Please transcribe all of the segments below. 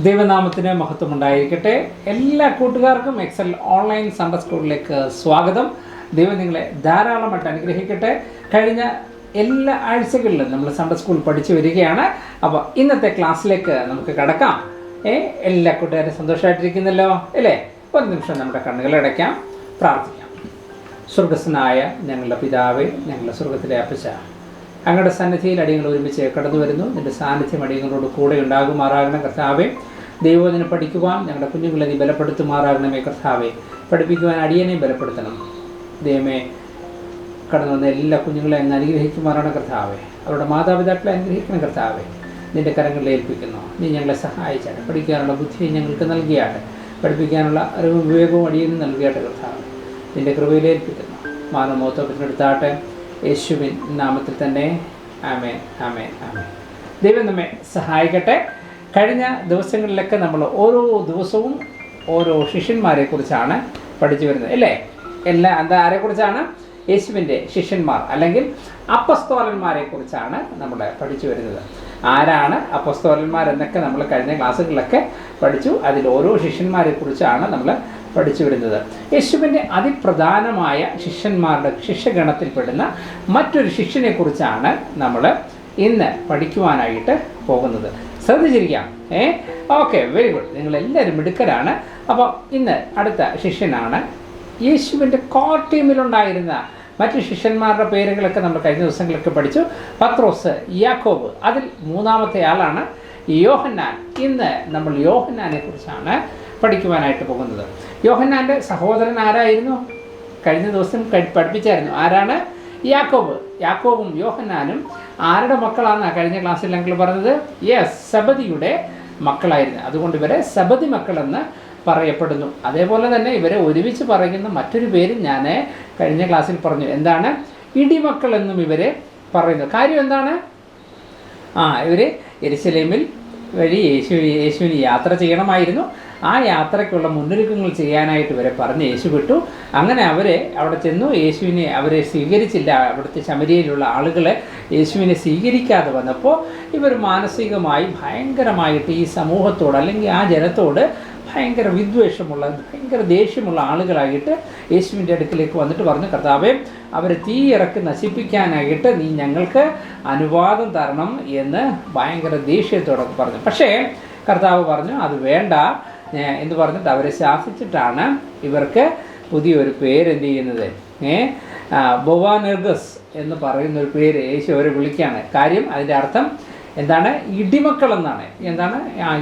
ദൈവനാമത്തിന് മഹത്വമുണ്ടായിരിക്കട്ടെ. എല്ലാ കൂട്ടുകാർക്കും എക്സൽ ഓൺലൈൻ സൺഡേ സ്കൂളിലേക്ക് സ്വാഗതം. ദൈവം നിങ്ങളെ ധാരാളമായിട്ട് അനുഗ്രഹിക്കട്ടെ. കഴിഞ്ഞ എല്ലാ ആഴ്ചകളിലും നമ്മൾ സൺഡേ സ്കൂൾ പഠിച്ചു വരികയാണ്. അപ്പോൾ ഇന്നത്തെ ക്ലാസ്സിലേക്ക് നമുക്ക് കടക്കാം. എല്ലാ കൂട്ടുകാരും സന്തോഷമായിട്ടിരിക്കുന്നല്ലോ അല്ലേ? ഒരു നിമിഷം നമ്മുടെ കണ്ണുകളടയ്ക്കാം, പ്രാർത്ഥിക്കാം. സ്വർഗസ്വനായ ഞങ്ങളുടെ പിതാവേ, ഞങ്ങളുടെ സ്വർഗത്തിലെ അപ്പച്ച, അങ്ങയുടെ സന്നിധിയിൽ അടിയങ്ങൾ ഒരുമിച്ച് കടന്നു വരുന്നു. നിൻ്റെ സാന്നിധ്യം അടിയങ്ങളോട് കൂടെ ഉണ്ടാകുമാറാകണം കർത്താവേ. ദൈവവചനം പഠിക്കുവാൻ ഞങ്ങളുടെ കുഞ്ഞുങ്ങളെ നീ ബലപ്പെടുത്തുമാറാകണമേ കർത്താവേ. പഠിപ്പിക്കുവാൻ അടിയനെ ബലപ്പെടുത്തണം ദൈവമേ. കടന്നു വന്ന എല്ലാ കുഞ്ഞുങ്ങളെ അങ്ങ് അനുഗ്രഹിക്കുമാറാണ് കർത്താവേ. അവരുടെ മാതാപിതാക്കളെ അനുഗ്രഹിക്കണം കർത്താവേ. നിൻ്റെ കരങ്ങളിൽ ഏൽപ്പിക്കുന്നു. നീ ഞങ്ങളെ സഹായിച്ചാട്ടെ. പഠിക്കാനുള്ള ബുദ്ധി ഞങ്ങൾക്ക് നൽകിയാട്ടെ. പഠിപ്പിക്കാനുള്ള അറിവും വിവേകവും അടിയനും നൽകിയാട്ടെ കർത്താവേ. നിൻ്റെ കൃപയിൽ ഏൽപ്പിക്കുന്നു. മാനമോത്വത്തിനെടുത്താട്ടെ. യേശുവിൻ നാമത്തിൽ തന്നെ ആമേൻ, ആമേൻ, ആമേൻ. ദൈവം നമ്മെ സഹായിക്കട്ടെ. കഴിഞ്ഞ ദിവസങ്ങളിലൊക്കെ നമ്മൾ ഓരോ ദിവസവും ഓരോ ശിഷ്യന്മാരെക്കുറിച്ചാണ് പഠിച്ചു വരുന്നത് അല്ലേ? ആരെക്കുറിച്ചാണ്? യേശുവിൻ്റെ ശിഷ്യന്മാർ അല്ലെങ്കിൽ അപ്പസ്തോലന്മാരെ കുറിച്ചാണ് നമ്മൾ പഠിച്ചു വരുന്നത്. ആരാണ് അപ്പസ്തോലന്മാർ എന്നൊക്കെ നമ്മൾ കഴിഞ്ഞ ക്ലാസ്സുകളിലൊക്കെ പഠിച്ചു. അതിൽ ഓരോ ശിഷ്യന്മാരെ കുറിച്ചാണ് നമ്മൾ പഠിച്ചു വരുന്നത്. യേശുവിൻ്റെ അതിപ്രധാനമായ ശിഷ്യന്മാരുടെ ശിഷ്യഗണത്തിൽപ്പെടുന്ന മറ്റൊരു ശിഷ്യനെ കുറിച്ചാണ് നമ്മൾ ഇന്ന് പഠിക്കുവാനായിട്ട് പോകുന്നത്. ശ്രദ്ധിച്ചിരിക്കാം. Okay, very good. നിങ്ങളെല്ലാവരും മിടുക്കരാണ്. അപ്പോൾ ഇന്ന് അടുത്ത ശിഷ്യനാണ് യേശുവിൻ്റെ കോർ ടീമിലുണ്ടായിരുന്ന മറ്റ് ശിഷ്യന്മാരുടെ പേരുകളൊക്കെ നമ്മൾ കഴിഞ്ഞ ദിവസങ്ങളൊക്കെ പഠിച്ചു. പത്രോസ്, യാക്കോബ്, അതിൽ മൂന്നാമത്തെ ആളാണ് യോഹന്നാൻ. ഇന്ന് നമ്മൾ യോഹന്നാനെ കുറിച്ചാണ് പഠിക്കുവാനായിട്ട് പോകുന്നത്. യോഹന്നാൻ്റെ സഹോദരൻ ആരായിരുന്നു? കഴിഞ്ഞ ദിവസം പഠിപ്പിച്ചായിരുന്നു. ആരാണ്? യാക്കോബ്. യാക്കോബും യോഹന്നാനും ആരുടെ മക്കളാണെന്നാണ് കഴിഞ്ഞ ക്ലാസ്സിൽ ഞങ്ങൾ പറഞ്ഞത്? യെസ്, സബദിയുടെ മക്കളായിരുന്നു. അതുകൊണ്ട് ഇവരെ സബദി മക്കളെന്ന് പറയപ്പെടുന്നു. അതേപോലെ തന്നെ ഇവരെ ഒരുമിച്ച് പറയുന്ന മറ്റൊരു പേരും ഞാൻ കഴിഞ്ഞ ക്ലാസ്സിൽ പറഞ്ഞു. എന്താണ്? ഇടിമക്കൾ എന്നും ഇവരെ പറയുന്നു. കാര്യം എന്താണ്? ഇവർ യെരുശലേമിൽ വഴി യേശുവിന് യാത്ര ചെയ്യണമായിരുന്നു. ആ യാത്രയ്ക്കുള്ള മുന്നൊരുക്കങ്ങൾ ചെയ്യാനായിട്ട് ഇവരെ പറഞ്ഞ് യേശു വിട്ടു. അങ്ങനെ അവിടെ ചെന്നു. അവരെ സ്വീകരിച്ചില്ല. അവിടുത്തെ ശമരിയയിലുള്ള ആളുകളെ യേശുവിനെ സ്വീകരിക്കാതെ വന്നപ്പോൾ ഇവർ മാനസികമായി ഭയങ്കരമായിട്ട് ഈ സമൂഹത്തോട് അല്ലെങ്കിൽ ആ ജനത്തോട് ഭയങ്കര വിദ്വേഷമുള്ള, ഭയങ്കര ദേഷ്യമുള്ള ആളുകളായിട്ട് യേശുവിൻ്റെ അടുക്കിലേക്ക് വന്നിട്ട് പറഞ്ഞു, കർത്താവേ, അവരെ തീ ഇറക്കി നശിപ്പിക്കാനായിട്ട് നീ ഞങ്ങൾക്ക് അനുവാദം തരണം എന്ന് ഭയങ്കര ദേഷ്യത്തോടൊക്കെ പറഞ്ഞു. പക്ഷേ കർത്താവ് പറഞ്ഞു അത് വേണ്ട എന്ന് പറഞ്ഞിട്ട് അവരെ ശാസിച്ചിട്ടാണ് ഇവർക്ക് പുതിയൊരു പേര് എന്ത് ചെയ്യുന്നത്? ബൊവാനെർഗസ് എന്ന് പറയുന്നൊരു പേര് യേശു അവരെ വിളിക്കുകയാണ്. കാര്യം അതിൻ്റെ അർത്ഥം എന്താണ്? ഇടിമക്കൾ എന്നാണ്. എന്താണ്?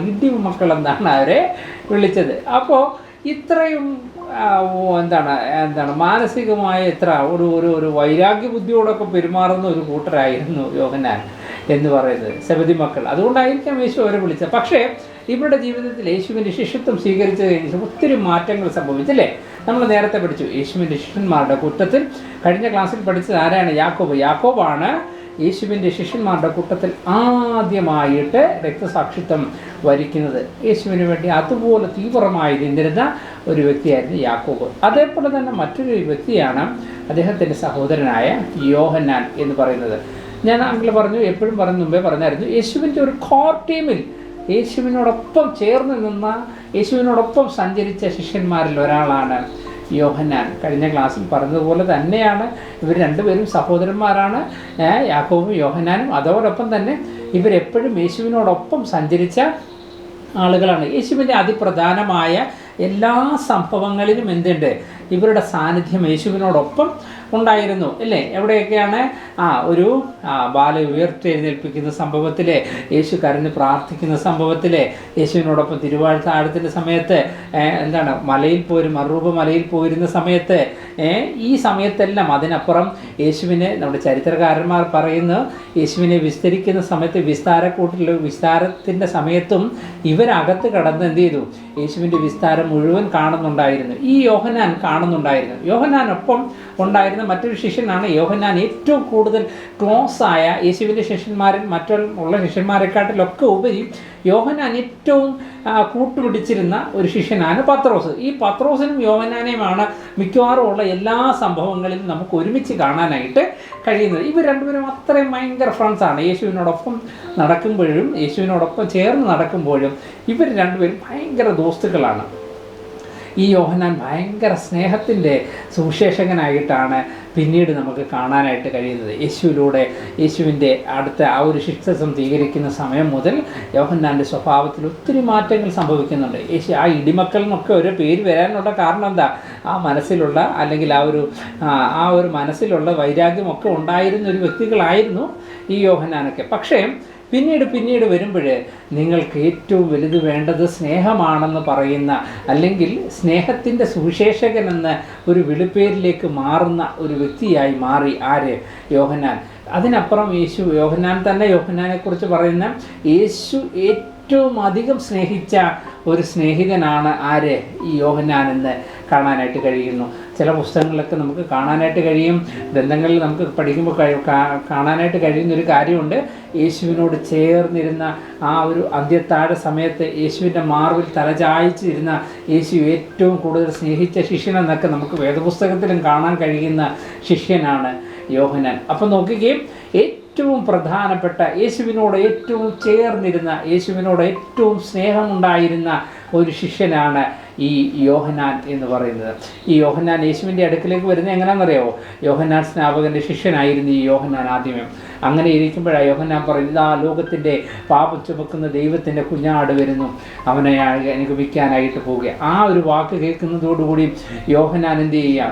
ഇടിമക്കൾ എന്നാണ് അവരെ വിളിച്ചത്. അപ്പോൾ ഇത്രയും എന്താണ് മാനസികമായ ഒരു വൈരാഗ്യ ബുദ്ധിയോടൊക്കെ പെരുമാറുന്ന ഒരു കൂട്ടരായിരുന്നു യോഹന്നാൻ എന്ന് പറയുന്നത്, സബദി മക്കൾ. അതുകൊണ്ടായിരിക്കാം യേശു അവരെ വിളിച്ചത്. പക്ഷേ ഇവരുടെ ജീവിതത്തിൽ യേശുവിൻ്റെ ശിഷ്യത്വം സ്വീകരിച്ചത് കഴിഞ്ഞ് ഒത്തിരി മാറ്റങ്ങൾ സംഭവിച്ചില്ലേ? നമ്മൾ നേരത്തെ പഠിച്ചു യേശുവിൻ്റെ ശിഷ്യന്മാരുടെ കൂട്ടത്തിൽ. കഴിഞ്ഞ ക്ലാസ്സിൽ പഠിച്ചത് ആരാണ്? യാക്കോബാണ് യേശുവിൻ്റെ ശിഷ്യന്മാരുടെ കൂട്ടത്തിൽ ആദ്യമായിട്ട് രക്തസാക്ഷിത്വം വരിക്കുന്നത്. യേശുവിന് വേണ്ടി അതുപോലെ തീവ്രമായി നിന്നിരുന്ന ഒരു വ്യക്തിയായിരുന്നു യാക്കോബ്. അതേപോലെ തന്നെ മറ്റൊരു വ്യക്തിയാണ് അദ്ദേഹത്തിൻ്റെ സഹോദരനായ യോഹന്നാൻ എന്ന് പറയുന്നത്. ഞാൻ എപ്പോഴും മുമ്പേ പറഞ്ഞായിരുന്നു, യേശുവിൻ്റെ ഒരു കോർ ടീമിൽ യേശുവിനോടൊപ്പം ചേർന്ന് നിന്ന, യേശുവിനോടൊപ്പം സഞ്ചരിച്ച ശിഷ്യന്മാരിൽ ഒരാളാണ് യോഹന്നാൻ. കഴിഞ്ഞ ക്ലാസ്സിൽ പറഞ്ഞതുപോലെ തന്നെയാണ് ഇവർ രണ്ടുപേരും സഹോദരന്മാരാണ്, യാക്കോബും യോഹന്നാനും. അതോടൊപ്പം തന്നെ ഇവരെപ്പോഴും യേശുവിനോടൊപ്പം സഞ്ചരിച്ച ആളുകളാണ്. യേശുവിൻ്റെ അതിപ്രധാനമായ എല്ലാ സംഭവങ്ങളിലും എന്തുണ്ട്? ഇവരുടെ സാന്നിധ്യം യേശുവിനോടൊപ്പം ഉണ്ടായിരുന്നു അല്ലേ? എവിടെയൊക്കെയാണ്? ഒരു ബാല ഉയർത്തെഴുന്നേൽപ്പിക്കുന്ന സംഭവത്തിലെ, യേശു കരഞ്ഞ് പ്രാർത്ഥിക്കുന്ന സംഭവത്തിലെ, യേശുവിനോടൊപ്പം തിരുവാഴ്ത്താഴത്തിൻ്റെ സമയത്ത്, മറുരൂപ മലയിൽ പോയിരുന്ന സമയത്ത്, ഈ സമയത്തെല്ലാം. അതിനപ്പുറം യേശുവിനെ നമ്മുടെ ചരിത്രകാരന്മാർ പറയുന്നു, യേശുവിനെ വിസ്തരിക്കുന്ന സമയത്ത് വിസ്താരത്തിൻ്റെ സമയത്തും ഇവരകത്ത് കടന്ന് എന്ത് ചെയ്തു? യേശുവിൻ്റെ വിസ്താരം മുഴുവൻ കാണുന്നുണ്ടായിരുന്നു. ഈ യോഹന്നാൻ കാണുന്നുണ്ടായിരുന്നു. യോഹന്നാനൊപ്പം ഉണ്ടായിരുന്ന പറയുന്ന മറ്റൊരു ശിഷ്യനാണ് യോഹന്നാൻ. ഏറ്റവും കൂടുതൽ ക്ലോസ് ആയ യേശുവിൻ്റെ ശിഷ്യന്മാരിൽ മറ്റുള്ള ശിഷ്യന്മാരെക്കാട്ടിലൊക്കെ ഉപരി യോഹന്നാൻ ഏറ്റവും കൂട്ടുപിടിച്ചിരുന്ന ഒരു ശിഷ്യനാണ് പത്രോസ്. ഈ പത്രോസിനും യോഹന്നാനെയുമാണ് മിക്കവാറും ഉള്ള എല്ലാ സംഭവങ്ങളിലും നമുക്ക് ഒരുമിച്ച് കാണാനായിട്ട് കഴിയുന്നത്. ഇവർ രണ്ടുപേരും അത്രയും ഭയങ്കര ഫ്രണ്ട്സാണ്. യേശുവിനോടൊപ്പം നടക്കുമ്പോഴും യേശുവിനോടൊപ്പം ചേർന്ന് നടക്കുമ്പോഴും ഇവർ രണ്ടുപേരും ഭയങ്കര ദോസ്തുക്കളാണ്. ഈ യോഹന്നാൻ ഭയങ്കര സ്നേഹത്തിൻ്റെ സുവിശേഷകനായിട്ടാണ് പിന്നീട് നമുക്ക് കാണാനായിട്ട് കഴിയുന്നത്. യേശുവിലൂടെ യേശുവിൻ്റെ അടുത്ത ആ ഒരു ശിഷ്യത്വം സ്വീകരിക്കുന്ന സമയം മുതൽ യോഹന്നാൻ്റെ സ്വഭാവത്തിൽ ഒത്തിരി മാറ്റങ്ങൾ സംഭവിക്കുന്നുണ്ട്. ആ ഇടിമക്കൾ എന്നൊക്കെ ഒരു പേര് വരാനുള്ള കാരണം എന്താ? ആ മനസ്സിലുള്ള അല്ലെങ്കിൽ ആ ഒരു മനസ്സിലുള്ള വൈരാഗ്യമൊക്കെ ഉണ്ടായിരുന്ന ഒരു വ്യക്തികളായിരുന്നു ഈ യോഹന്നാനൊക്കെ. പക്ഷേ പിന്നീട് വരുമ്പോൾ നിങ്ങൾക്ക് ഏറ്റവും വലുത് വേണ്ടത് സ്നേഹമാണെന്ന് പറയുന്ന, അല്ലെങ്കിൽ സ്നേഹത്തിൻ്റെ സുവിശേഷകൻ എന്ന ഒരു വിളിപ്പേരിലേക്ക് മാറുന്ന ഒരു വ്യക്തിയായി മാറി ആര്? യോഹന്നാൻ. അതിനപ്പുറം യോഹന്നാൻ തന്നെ യോഹന്നാനെക്കുറിച്ച് പറയുന്ന യേശു ഏറ്റവും അധികം സ്നേഹിച്ച ഒരു സ്നേഹിതനാണ് ആര്? ഈ യോഹന്നാൻ എന്ന് കാണാനായിട്ട് കഴിയുന്നു. ചില പുസ്തകങ്ങളിലൊക്കെ നമുക്ക് കാണാനായിട്ട് കഴിയും, ഗ്രന്ഥങ്ങളിൽ നമുക്ക് പഠിക്കുമ്പോൾ കാണാനായിട്ട് കഴിയുന്നൊരു കാര്യമുണ്ട്. യേശുവിനോട് ചേർന്നിരുന്ന ആ ഒരു അന്ത്യത്താഴ സമയത്ത് യേശുവിൻ്റെ മാർവിൽ തലചായ്ച്ചിരുന്ന യേശു ഏറ്റവും കൂടുതൽ സ്നേഹിച്ച ശിഷ്യനെന്നൊക്കെ നമുക്ക് വേദപുസ്തകത്തിലും കാണാൻ കഴിയുന്ന ശിഷ്യനാണ് യോഹന്നാൻ. അപ്പം നോക്കുകയും ഏറ്റവും പ്രധാനപ്പെട്ട, യേശുവിനോട് ഏറ്റവും ചേർന്നിരുന്ന, യേശുവിനോട് ഏറ്റവും സ്നേഹമുണ്ടായിരുന്ന ഒരു ശിഷ്യനാണ് ഈ യോഹന്നാൻ എന്ന് പറയുന്നത്. ഈ യോഹന്നാൻ യേശുവിൻ്റെ അടുക്കിലേക്ക് വരുന്നത് എങ്ങനെയാണെന്നറിയാമോ? യോഹന്നാൻ സ്നാപകൻ്റെ ശിഷ്യനായിരുന്നു ഈ യോഹന്നാൻ ആദ്യമേ. അങ്ങനെ ഇരിക്കുമ്പോഴാണ് യോഹന്നാൻ പറയുന്നത്, ആ ലോകത്തിൻ്റെ പാപം ചുമക്കുന്ന ദൈവത്തിൻ്റെ കുഞ്ഞാട് വരുന്നു, അവനെ അനുഗമിക്കാനായിട്ട് പോവുക. ആ ഒരു വാക്ക് കേൾക്കുന്നതോടുകൂടി യോഹന്നാൻ എന്ത് ചെയ്യുക?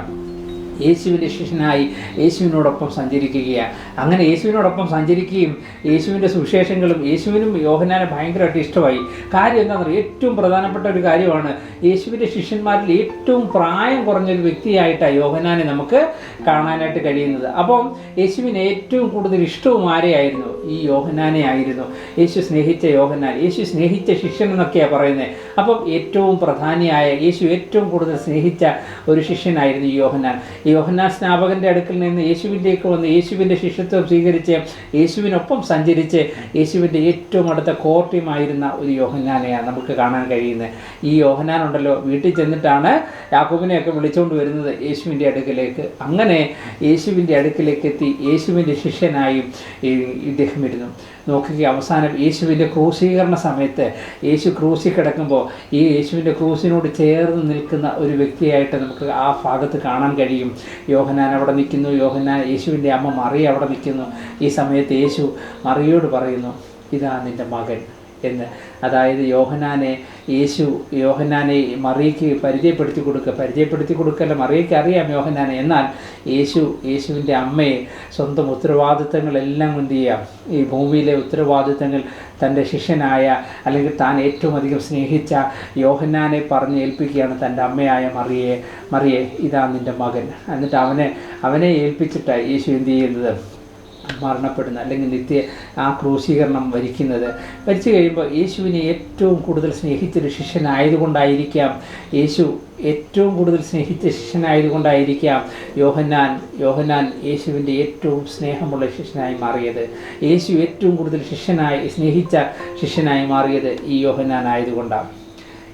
യേശുവിൻ്റെ ശിഷ്യനായി യേശുവിനോടൊപ്പം സഞ്ചരിക്കുകയാണ്. അങ്ങനെ യേശുവിനോടൊപ്പം സഞ്ചരിക്കുകയും യേശുവിൻ്റെ സുവിശേഷങ്ങളും യേശുവിനും യോഹന്നാനെ ഭയങ്കരമായിട്ട് ഇഷ്ടമായി. കാര്യം എന്താണെന്ന് പറയുക, ഏറ്റവും പ്രധാനപ്പെട്ട ഒരു കാര്യമാണ്, യേശുവിൻ്റെ ശിഷ്യന്മാരിൽ ഏറ്റവും പ്രായം കുറഞ്ഞൊരു വ്യക്തിയായിട്ടാണ് യോഹന്നാനെ നമുക്ക് കാണാനായിട്ട് കഴിയുന്നത്. അപ്പം യേശുവിന് ഏറ്റവും കൂടുതൽ ഇഷ്ടവും ആരെയായിരുന്നു? ഈ യോഹന്നാനെ ആയിരുന്നു. യേശു സ്നേഹിച്ച യോഹന്നാൻ, യേശു സ്നേഹിച്ച ശിഷ്യൻ എന്നൊക്കെയാണ് പറയുന്നത്. അപ്പം ഏറ്റവും പ്രധാനിയായ, യേശു ഏറ്റവും കൂടുതൽ സ്നേഹിച്ച ഒരു ശിഷ്യനായിരുന്നു ഈ യോഹന്നാൻ. യോഹന്നാൻ സ്നാപകൻ്റെ അടുക്കൽ നിന്ന് യേശുവിൻ്റെക്ക് വന്ന് യേശുവിൻ്റെ ശിഷ്യത്വം സ്വീകരിച്ച് യേശുവിനൊപ്പം സഞ്ചരിച്ച് യേശുവിൻ്റെ ഏറ്റവും അടുത്ത കോർട്ടിയുമായിരുന്ന ഒരു യോഹന്നാനെയാണ് നമുക്ക് കാണാൻ കഴിയുന്നത്. ഈ യോഹന്നാൻ ഉണ്ടല്ലോ, വീട്ടിൽ ചെന്നിട്ടാണ് യാക്കോബിനെയൊക്കെ വിളിച്ചുകൊണ്ട് വരുന്നത് യേശുവിൻ്റെ അടുക്കലേക്ക്. അങ്ങനെ യേശുവിൻ്റെ അടുക്കലേക്ക് എത്തി യേശുവിൻ്റെ ശിഷ്യനായും ഇദ്ദേഹം ഇരുന്നു. നോക്കുക, അവസാനം യേശുവിൻ്റെ ക്രൂശീകരണ സമയത്ത് യേശു ക്രൂശി കിടക്കുമ്പോൾ ഈ യേശുവിൻ്റെ ക്രൂശിനോട് ചേർന്ന് നിൽക്കുന്ന ഒരു വ്യക്തിയായിട്ട് നമുക്ക് ആ ഭാഗത്ത് കാണാൻ കഴിയും. യോഹന്നാൻ അവിടെ നിൽക്കുന്നു, യേശുവിൻ്റെ അമ്മ മറിയ അവിടെ നിൽക്കുന്നു. ഈ സമയത്ത് യേശു മറിയോട് പറയുന്നു, ഇതാ നിൻ്റെ മകൻ എന്ന്. അതായത് യോഹന്നാനെ മറിയയ്ക്ക് പരിചയപ്പെടുത്തി കൊടുക്കല്ല, മറിയയ്ക്ക് അറിയാം യോഹന്നാനെ. എന്നാൽ യേശുവിൻ്റെ അമ്മയെ സ്വന്തം ഉത്തരവാദിത്തങ്ങളെല്ലാം എന്ത് ചെയ്യാം, ഈ ഭൂമിയിലെ ഉത്തരവാദിത്തങ്ങൾ തൻ്റെ ശിഷ്യനായ, അല്ലെങ്കിൽ താൻ ഏറ്റവും അധികം സ്നേഹിച്ച യോഹന്നാനെ പറഞ്ഞ് ഏൽപ്പിക്കുകയാണ് തൻ്റെ അമ്മയായ മറിയെ ഇതാ നിൻ്റെ മകൻ. എന്നിട്ട് അവനെ ഏൽപ്പിച്ചിട്ടാണ് യേശു എന്ത് ചെയ്യുന്നത്? മരണപ്പെടുന്ന, അല്ലെങ്കിൽ ആ ക്രൂശീകരണം വരിച്ചു കഴിയുമ്പോൾ യേശുവിനെ ഏറ്റവും കൂടുതൽ സ്നേഹിച്ചൊരു ശിഷ്യനായതുകൊണ്ടായിരിക്കാം, യോഹന്നാൻ യേശുവിൻ്റെ ഏറ്റവും സ്നേഹമുള്ള ശിഷ്യനായി മാറിയത്. യേശു ഏറ്റവും കൂടുതൽ സ്നേഹിച്ച ശിഷ്യനായി മാറിയത് ഈ യോഹന്നാൻ ആയതുകൊണ്ടാണ്.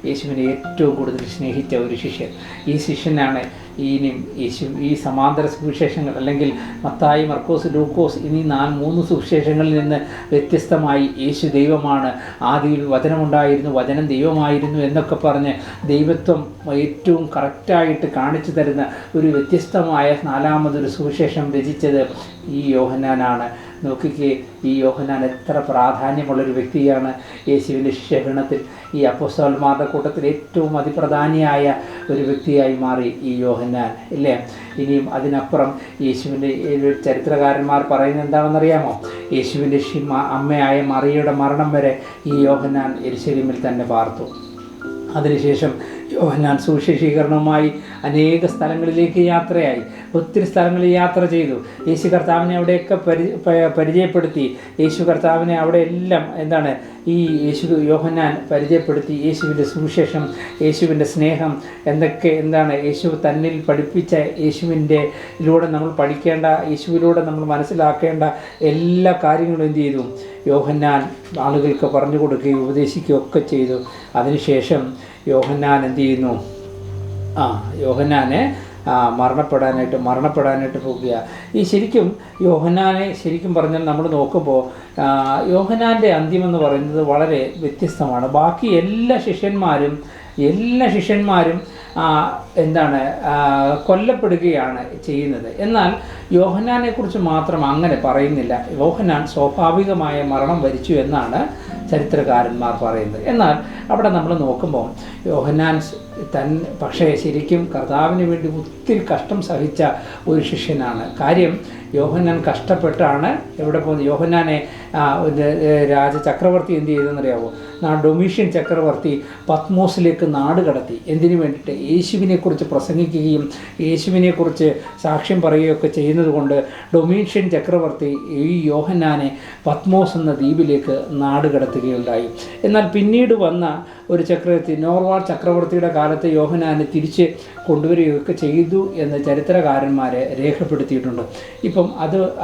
യേശുവിനെ ഏറ്റവും കൂടുതൽ സ്നേഹിച്ച ഒരു ശിഷ്യൻ, ഈ ശിഷ്യനാണ് ഇനിയും ഈ സമാന്തര സുവിശേഷങ്ങൾ, അല്ലെങ്കിൽ മത്തായി, മർക്കോസ്, ലൂക്കോസ് എന്നീ 3 സുവിശേഷങ്ങളിൽ നിന്ന് വ്യത്യസ്തമായി യേശു ദൈവമാണ്, ആദിയിൽ വചനമുണ്ടായിരുന്നു, വചനം ദൈവമായിരുന്നു എന്നൊക്കെ പറഞ്ഞ് ദൈവത്വം ഏറ്റവും കറക്റ്റായിട്ട് കാണിച്ചു തരുന്ന ഒരു വ്യത്യസ്തമായ 4മതൊരു സുവിശേഷം രചിച്ചത് ഈ യോഹന്നാനാണ്. നോക്കിക്കേ, ഈ യോഹന്നാൻ എത്ര പ്രാധാന്യമുള്ളൊരു വ്യക്തിയാണ് യേശുവിൻ്റെ ശിഷ്യഗണത്തിൽ. ഈ അപ്പോസ്തലന്മാരുടെ കൂട്ടത്തിൽ ഏറ്റവും അതിപ്രധാനിയായ ഒരു വ്യക്തിയായി മാറി ഈ യോഹന്നാൻ, ഇല്ലേ? ഇനിയും അതിനപ്പുറം യേശുവിൻ്റെ ചരിത്രകാരന്മാർ പറയുന്നത് എന്താണെന്നറിയാമോ? യേശുവിൻ്റെ അമ്മയായ മറിയയുടെ മരണം വരെ ഈ യോഹന്നാൻ യെരുശലേമിൽ തന്നെ പാർത്തു. അതിനുശേഷം യോഹന്നാൻ സുവിശേഷീകരണവുമായി അനേക സ്ഥലങ്ങളിലേക്ക് യാത്രയായി, ഒത്തിരി സ്ഥലങ്ങളിൽ യാത്ര ചെയ്തു. യേശു കർത്താവിനെ അവിടെയൊക്കെ പരിചയപ്പെടുത്തി. യേശു കർത്താവിനെ അവിടെ എല്ലാം ഈ യോഹന്നാൻ പരിചയപ്പെടുത്തി. യേശുവിൻ്റെ സുവിശേഷം, യേശുവിൻ്റെ സ്നേഹം യേശു തന്നിൽ പഠിപ്പിച്ച യേശുവിലൂടെ നമ്മൾ പഠിക്കേണ്ട, യേശുവിലൂടെ നമ്മൾ മനസ്സിലാക്കേണ്ട എല്ലാ കാര്യങ്ങളും എന്ത് ചെയ്തു? യോഹന്നാൻ ആളുകൾക്ക് പറഞ്ഞു കൊടുക്കുകയും ഉപദേശിക്കുകയും ഒക്കെ ചെയ്തു. അതിനുശേഷം യോഹന്നാൻ എന്ത് ചെയ്യുന്നു? യോഹന്നാനെ മരണപ്പെടാനായിട്ട് പോകുക. യോഹന്നാനെ ശരിക്കും പറഞ്ഞാൽ നമ്മൾ നോക്കുമ്പോൾ യോഹന്നാൻ്റെ അന്ത്യമെന്ന് പറയുന്നത് വളരെ വ്യത്യസ്തമാണ്. ബാക്കി എല്ലാ ശിഷ്യന്മാരും കൊല്ലപ്പെടുകയാണ് ചെയ്യുന്നത്. എന്നാൽ യോഹന്നാനെക്കുറിച്ച് മാത്രം അങ്ങനെ പറയുന്നില്ല. യോഹന്നാൻ സ്വാഭാവികമായ മരണം വരിച്ചു എന്നാണ് ചരിത്രകാരന്മാർ പറയുന്നത്. എന്നാൽ അവിടെ നമ്മൾ നോക്കുമ്പോൾ യോഹന്നാൻ പക്ഷേ ശരിക്കും കർത്താവിന് വേണ്ടി ഒത്തിരി കഷ്ടം സഹിച്ച ഒരു ശിഷ്യനാണ്. കാര്യം യോഹന്നാൻ കഷ്ടപ്പെട്ടാണ് എവിടെ പോകുന്നത്? യോഹന്നാനെ ചക്രവർത്തി എന്ത് ചെയ്തെന്നറിയാമോ? ഡൊമീഷ്യൻ ചക്രവർത്തി പത്മോസിലേക്ക് നാട് കടത്തി. എന്തിനു വേണ്ടിയിട്ട്? യേശുവിനെക്കുറിച്ച് പ്രസംഗിക്കുകയും യേശുവിനെക്കുറിച്ച് സാക്ഷ്യം പറയുകയൊക്കെ ചെയ്യുന്നത് കൊണ്ട് ഡൊമീഷ്യൻ ചക്രവർത്തി ഈ യോഹന്നാനെ പത്മോസ് എന്ന ദ്വീപിലേക്ക് നാട് കടത്തുകയുണ്ടായി. എന്നാൽ പിന്നീട് വന്ന ഒരു ചക്രവർത്തി, നോർവാൾ ചക്രവർത്തിയുടെ കാലത്ത് യോഹന്നാനെ തിരിച്ച് കൊണ്ടുവരികയൊക്കെ ചെയ്തു എന്ന് ചരിത്രകാരന്മാർ രേഖപ്പെടുത്തിയിട്ടുണ്ട്. ഇപ്പം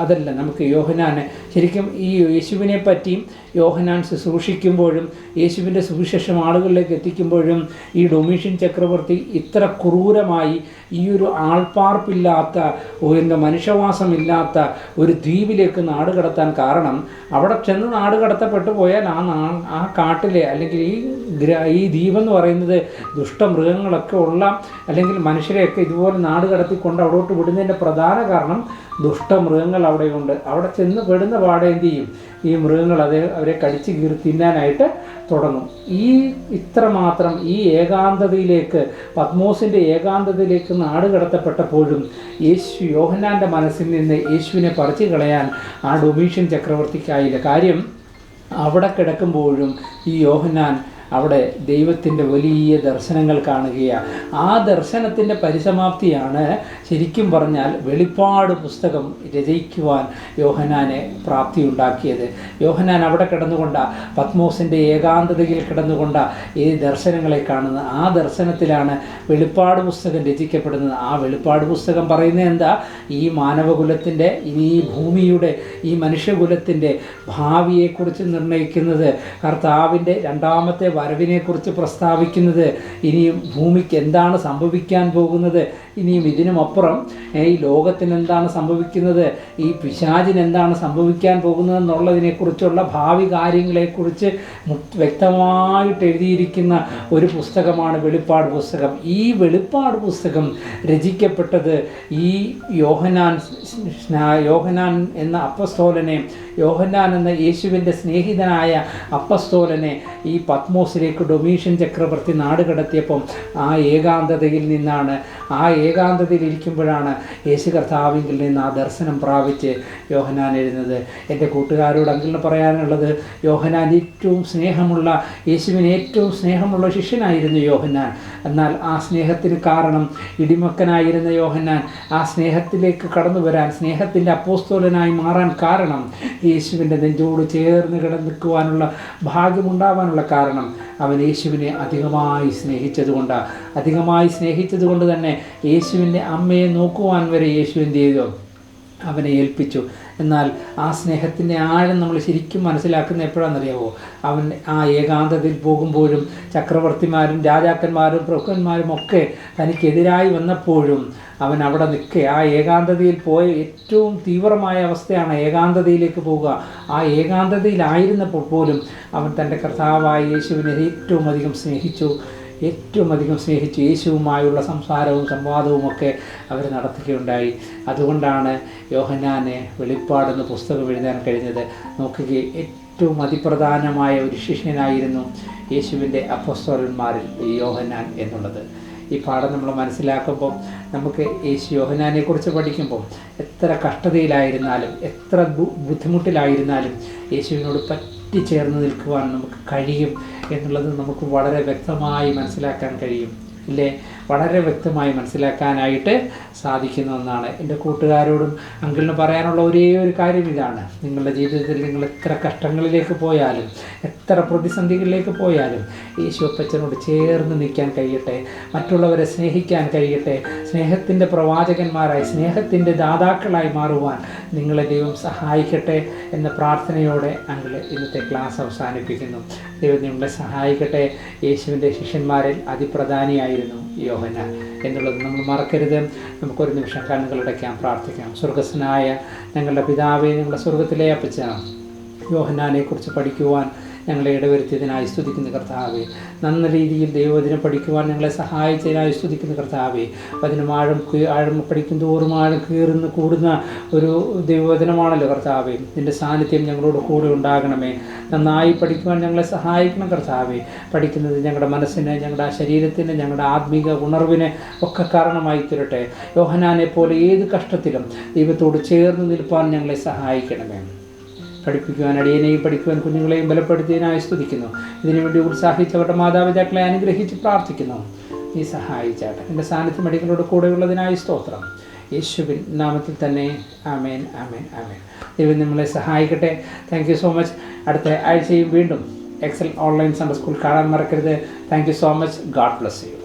അതല്ല, നമുക്ക് യോഹന്നാനെ ശരിക്കും ഈ യേശുവിനെ പറ്റിയും യോഹന്നാൻ ശുശ്രൂഷിക്കുമ്പോഴും യേശുവിൻ്റെ സുവിശേഷം ആളുകളിലേക്ക് എത്തിക്കുമ്പോഴും ഈ ഡൊമീഷ്യൻ ചക്രവർത്തി ഇത്ര ക്രൂരമായി ഈ ഒരു ആൾപ്പാർപ്പില്ലാത്ത, മനുഷ്യവാസമില്ലാത്ത ഒരു ദ്വീപിലേക്ക് നാട് കടത്താൻ കാരണം, അവിടെ ചെന്ന് നാട് കടത്തപ്പെട്ടു പോയാൽ ആ കാട്ടിലെ അല്ലെങ്കിൽ ഈ ദ്വീപെന്ന് പറയുന്നത് ദുഷ്ടമൃഗങ്ങളൊക്കെ ഉള്ള, അല്ലെങ്കിൽ മനുഷ്യരെയൊക്കെ ഇതുപോലെ നാട് കടത്തിക്കൊണ്ട് അവിടോട്ട് വിടുന്നതിൻ്റെ പ്രധാന കാരണം ദുഷ്ടമൃഗങ്ങൾ അവിടെയുണ്ട്. അവിടെ ചെന്ന് പെടുന്ന പാടെ എന്ത് ചെയ്യും? ഈ മൃഗങ്ങൾ അവരെ കടിച്ച് കീറി തിന്നാനായിട്ട് തുടങ്ങും. ഇത്രമാത്രം ഈ ഏകാന്തതയിലേക്ക്, പത്മോസിൻ്റെ ഏകാന്തതയിലേക്ക് നാട് കടത്തപ്പെട്ടപ്പോഴും യോഹന്നാൻ്റെ മനസ്സിൽ നിന്ന് യേശുവിനെ പറിച്ചു കളയാൻ ആ ഡൊമീഷ്യൻ ചക്രവർത്തിക്കായില്ല. കാര്യം അവിടെ കിടക്കുമ്പോഴും ഈ യോഹന്നാൻ അവിടെ ദൈവത്തിൻ്റെ വലിയ ദർശനങ്ങൾ കാണുകയാണ്. ആ ദർശനത്തിൻ്റെ പരിസമാപ്തിയാണ് ശരിക്കും പറഞ്ഞാൽ വെളിപ്പാട് പുസ്തകം രചയിക്കുവാൻ യോഹന്നാനെ പ്രാപ്തിയുണ്ടാക്കിയത്. യോഹന്നാൻ അവിടെ കിടന്നുകൊണ്ട, പത്മോസിൻ്റെ ഏകാന്തതയിൽ കിടന്നുകൊണ്ട ഈ ദർശനങ്ങളെ കാണുന്നത്. ആ ദർശനത്തിലാണ് വെളിപ്പാട് പുസ്തകം രചിക്കപ്പെടുന്നത്. ആ വെളിപ്പാട് പുസ്തകം പറയുന്നത് എന്താ? ഈ മാനവകുലത്തിൻ്റെ, ഈ ഭൂമിയുടെ, ഈ മനുഷ്യകുലത്തിൻ്റെ ഭാവിയെക്കുറിച്ച് നിർണ്ണയിക്കുന്നത്, കർത്താവിൻ്റെ രണ്ടാമത്തെ വരവിനെക്കുറിച്ച് പ്രസ്താവിക്കുന്നത്, ഇനിയും ഭൂമിക്ക് എന്താണ് സംഭവിക്കാൻ പോകുന്നത്, ഇനിയും ഇതിനുമപ്പുറം ഈ ലോകത്തിന് എന്താണ് സംഭവിക്കുന്നത്, ഈ പിശാചിന് എന്താണ് സംഭവിക്കാൻ പോകുന്നതെന്നുള്ളതിനെക്കുറിച്ചുള്ള ഭാവി കാര്യങ്ങളെക്കുറിച്ച് വ്യക്തമായിട്ട് എഴുതിയിരിക്കുന്ന ഒരു പുസ്തകമാണ് വെളിപ്പാട് പുസ്തകം. ഈ വെളിപ്പാട് പുസ്തകം രചിക്കപ്പെട്ടത് ഈ യോഹന്നാൻ എന്ന അപ്പസ്തോലനെ, യോഹന്നാൻ എന്ന യേശുവിൻ്റെ സ്നേഹിതനായ അപ്പസ്തോലനെ ഈ പത്മോസിലേക്ക് ഡൊമീഷ്യൻ ചക്രവർത്തി നാട് കടത്തിയപ്പം ആ ഏകാന്തതയിൽ നിന്നാണ്, ആ ഏകാന്തതയിൽ ഇരിക്കുമ്പോഴാണ് യേശു കർത്താവിങ്കിൽ നിന്ന് ആ ദർശനം പ്രാപിച്ച് യോഹന്നാൻ എഴുതുന്നത്. എൻ്റെ കൂട്ടുകാരോട് അങ്ങനെ പറയാനുള്ളത്, യോഹന്നാൻ ഏറ്റവും സ്നേഹമുള്ള, യേശുവിന് ഏറ്റവും സ്നേഹമുള്ള ശിഷ്യനായിരുന്നു യോഹന്നാൻ. എന്നാൽ ആ സ്നേഹത്തിന് കാരണം, ഇടിമക്കനായിരുന്ന യോഹന്നാൻ ആ സ്നേഹത്തിലേക്ക് കടന്നു വരാൻ, സ്നേഹത്തിൻ്റെ അപ്പോസ്തോലനായി മാറാൻ കാരണം, യേശുവിൻ്റെ നെഞ്ചോട് ചേർന്ന് കിടന്നിക്കുവാനുള്ള ഭാഗ്യമുണ്ടാവാനുള്ള കാരണം അവൻ യേശുവിനെ അധികമായി സ്നേഹിച്ചതുകൊണ്ടാണ്. അധികമായി സ്നേഹിച്ചതുകൊണ്ട് തന്നെ യേശുവിൻ്റെ അമ്മയെ നോക്കുവാൻ വരെ യേശു എന്ത് ചെയ്തു? അവനെ ഏൽപ്പിച്ചു. എന്നാൽ ആ സ്നേഹത്തിൻ്റെ ആഴം നമ്മൾ ശരിക്കും മനസ്സിലാക്കുന്ന എപ്പോഴാണെന്നറിയാമോ? അവൻ ആ ഏകാന്തതയിൽ പോകുമ്പോഴും ചക്രവർത്തിമാരും രാജാക്കന്മാരും പ്രഭുക്കന്മാരും ഒക്കെ തനിക്കെതിരായി വന്നപ്പോഴും അവൻ അവിടെ നിൽക്കുക. ആ ഏകാന്തതയിൽ പോയ ഏറ്റവും തീവ്രമായ അവസ്ഥയാണ് ഏകാന്തതയിലേക്ക് പോവുക. ആ ഏകാന്തതയിലായിരുന്നപ്പോൾ പോലും അവൻ തൻ്റെ കർത്താവായ യേശുവിനെ ഏറ്റവും അധികം സ്നേഹിച്ചു. യേശുവുമായുള്ള സംസാരവും സംവാദവും ഒക്കെ അവർ നടത്തുകയുണ്ടായി. അതുകൊണ്ടാണ് യോഹന്നാനെ വെളിപ്പാടെന്ന പുസ്തകം എഴുതാൻ കഴിഞ്ഞത്. നോക്കുകയും ഏറ്റവും അതിപ്രധാനമായ ഒരു ശിഷ്യനായിരുന്നു യേശുവിൻ്റെ അപ്പോസ്തലന്മാരിൽ യോഹന്നാൻ എന്നുള്ളത്. ഈ പാഠം നമ്മൾ മനസ്സിലാക്കുമ്പം നമുക്ക് യോഹന്നാനെക്കുറിച്ച് പഠിക്കുമ്പം എത്ര കഷ്ടതയിലായിരുന്നാലും, എത്ര ബുദ്ധിമുട്ടിലായിരുന്നാലും യേശുവിനോട് പറ്റിച്ചേർന്ന് നിൽക്കുവാൻ നമുക്ക് കഴിയും എന്നുള്ളത് നമുക്ക് വളരെ വ്യക്തമായി മനസ്സിലാക്കാൻ കഴിയും, ഇല്ലേ? വളരെ വ്യക്തമായി മനസ്സിലാക്കാനായിട്ട് സാധിക്കുന്ന ഒന്നാണ്. എൻ്റെ കൂട്ടുകാരോടും അങ്കിളിന് പറയാനുള്ള ഒരേ ഒരു കാര്യം ഇതാണ്: നിങ്ങളുടെ ജീവിതത്തിൽ നിങ്ങൾ എത്ര കഷ്ടങ്ങളിലേക്ക് പോയാലും, എത്ര പ്രതിസന്ധികളിലേക്ക് പോയാലും യേശുവപ്പച്ചനോട് ചേർന്ന് നിൽക്കാൻ കഴിയട്ടെ, മറ്റുള്ളവരെ സ്നേഹിക്കാൻ കഴിയട്ടെ, സ്നേഹത്തിൻ്റെ പ്രവാചകന്മാരായി, സ്നേഹത്തിൻ്റെ ദാതാക്കളായി മാറുവാൻ നിങ്ങളെ ദൈവം സഹായിക്കട്ടെ എന്ന പ്രാർത്ഥനയോടെ അങ്കിൾ ഇന്നത്തെ ക്ലാസ് അവസാനിപ്പിക്കുന്നു. ദൈവം നിങ്ങളെ സഹായിക്കട്ടെ. യേശുവിൻ്റെ ശിഷ്യന്മാരിൽ അതിപ്രധാനിയായിരുന്നു യോഹന്നാൻ എന്നുള്ളത് നമ്മൾ മറക്കരുത്. നമുക്കൊരു നിമിഷം കണ്ണുകളടയ്ക്കാം, പ്രാർത്ഥിക്കാം. സ്വർഗസ്വനായ ഞങ്ങളുടെ പിതാവേ, ഞങ്ങളുടെ സ്വർഗത്തിലെ അപ്പച്ച, യോഹന്നാനെക്കുറിച്ച് പഠിക്കുവാൻ ഞങ്ങളെ ഇടവരുത്തിയതിനായി സ്തുതിക്കുന്ന കർത്താവേ, നല്ല രീതിയിൽ ദൈവവചനം പഠിക്കുവാൻ ഞങ്ങളെ സഹായിച്ചതിനായി സ്തുതിക്കുന്ന കർത്താവേ, അതിനും ആഴം പഠിക്കും തോറും ആഴം കൂടുന്ന ഒരു ദൈവവചനമാണല്ലോ കർത്താവേ. നിൻ്റെ സാന്നിധ്യം ഞങ്ങളോട് കൂടെ ഉണ്ടാകണമേ. നന്നായി പഠിക്കുവാൻ ഞങ്ങളെ സഹായിക്കണം കർത്താവേ. പഠിക്കുന്നത് ഞങ്ങളുടെ മനസ്സിന്, ഞങ്ങളുടെ ശരീരത്തിന്, ഞങ്ങളുടെ ആത്മീക ഉണർവിന് ഒക്കെ കാരണമായി തീരട്ടെ. യോഹന്നാനെ പോലെ ഏത് കഷ്ടത്തിലും ദൈവത്തോട് ചേർന്ന് നിൽപ്പാൻ ഞങ്ങളെ സഹായിക്കണമേ. പഠിപ്പിക്കുവാൻ അടിയനെയും പഠിക്കുവാൻ കുഞ്ഞുങ്ങളെയും ബലപ്പെടുത്തിയതിനായി സ്തുതിക്കുന്നു. ഇതിനുവേണ്ടി ഉത്സാഹിച്ചവരുടെ മാതാപിതാക്കളെ അനുഗ്രഹിച്ച് പ്രാർത്ഥിക്കുന്നു. നീ സഹായിച്ചാട്ടെ. എൻ്റെ സാന്നിധ്യം അടികളോട് കൂടെയുള്ളതിനായി സ്തോത്രം. യേശുവിൻ നാമത്തിൽ തന്നെ ആമേൻ, ആമേൻ, ആമേൻ. ദൈവം നമ്മളെ സഹായിക്കട്ടെ. Thank you so much. അടുത്ത ആഴ്ചയും വീണ്ടും എക്സൽ ഓൺലൈൻ സൺഡേ സ്കൂൾ കാണാൻ മറക്കരുത്. Thank you so much. God bless you.